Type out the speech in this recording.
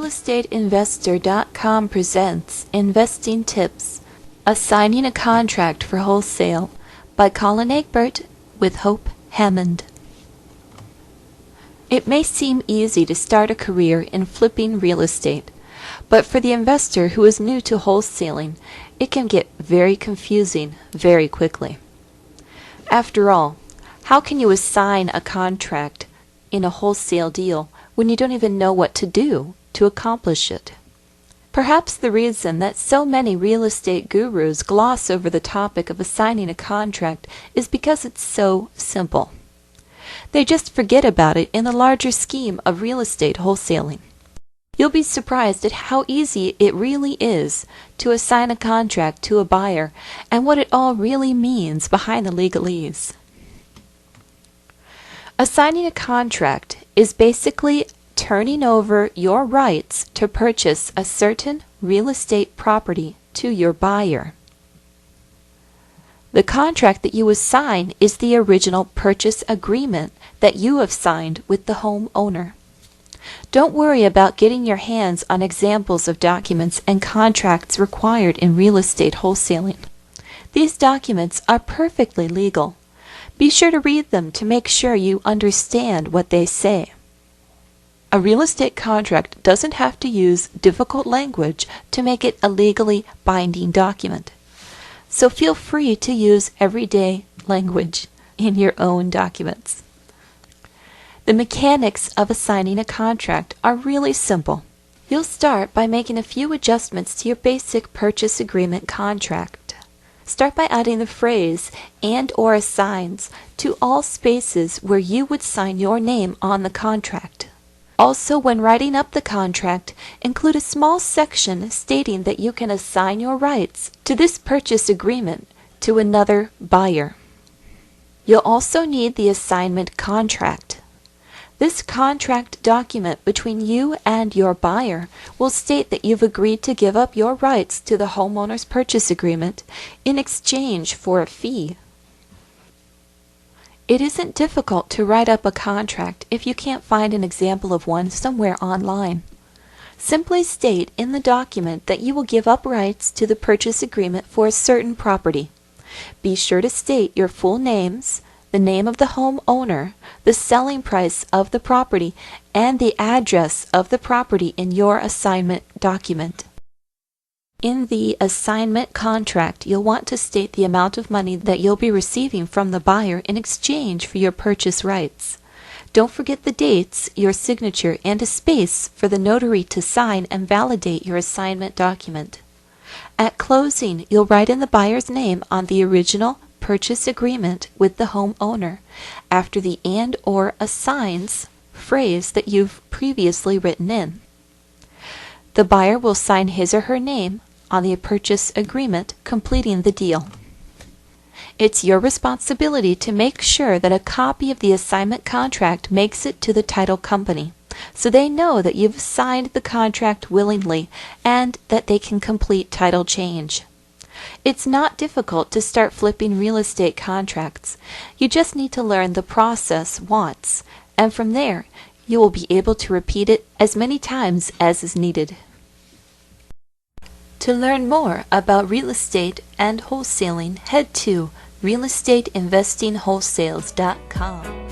RealEstateInvestor.com presents Investing Tips, Assigning a Contract for Wholesale by Colin Egbert with Hope Hammond. It may seem easy to start a career in flipping real estate, but for the investor who is new to wholesaling, it can get very confusing very quickly. After all, how can you assign a contract in a wholesale deal when you don't even know what to do to accomplish it? Perhaps the reason that so many real estate gurus gloss over the topic of assigning a contract is because it's so simple. They just forget about it in the larger scheme of real estate wholesaling. You'll be surprised at how easy it really is to assign a contract to a buyer and what it all really means behind the legalese. Assigning a contract is basically turning over your rights to purchase a certain real estate property to your buyer. The contract that you assign is the original purchase agreement that you have signed with the homeowner. Don't worry about getting your hands on examples of documents and contracts required in real estate wholesaling. These documents are perfectly legal. Be sure to read them to make sure you understand what they say. A real estate contract doesn't have to use difficult language to make it a legally binding document. So feel free to use everyday language in your own documents. The mechanics of assigning a contract are really simple. You'll start by making a few adjustments to your basic purchase agreement contract. Start by adding the phrase "and/or assigns" to all spaces where you would sign your name on the contract. Also, when writing up the contract, include a small section stating that you can assign your rights to this purchase agreement to another buyer. You'll also need the assignment contract. This contract document between you and your buyer will state that you've agreed to give up your rights to the homeowner's purchase agreement in exchange for a fee. It isn't difficult to write up a contract if you can't find an example of one somewhere online. Simply state in the document that you will give up rights to the purchase agreement for a certain property. Be sure to state your full names, the name of the homeowner, the selling price of the property, and the address of the property in your assignment document. In the assignment contract, you'll want to state the amount of money that you'll be receiving from the buyer in exchange for your purchase rights. Don't forget the dates, your signature, and a space for the notary to sign and validate your assignment document. At closing, you'll write in the buyer's name on the original purchase agreement with the homeowner after the "and/or assigns" phrase that you've previously written in. The buyer will sign his or her name on the purchase agreement, completing the deal. It's your responsibility to make sure that a copy of the assignment contract makes it to the title company, so they know that you've signed the contract willingly and that they can complete title change. It's not difficult to start flipping real estate contracts. You just need to learn the process once, and from there, you will be able to repeat it as many times as is needed. To learn more about real estate and wholesaling, head to RealEstateInvestingWholesales.com.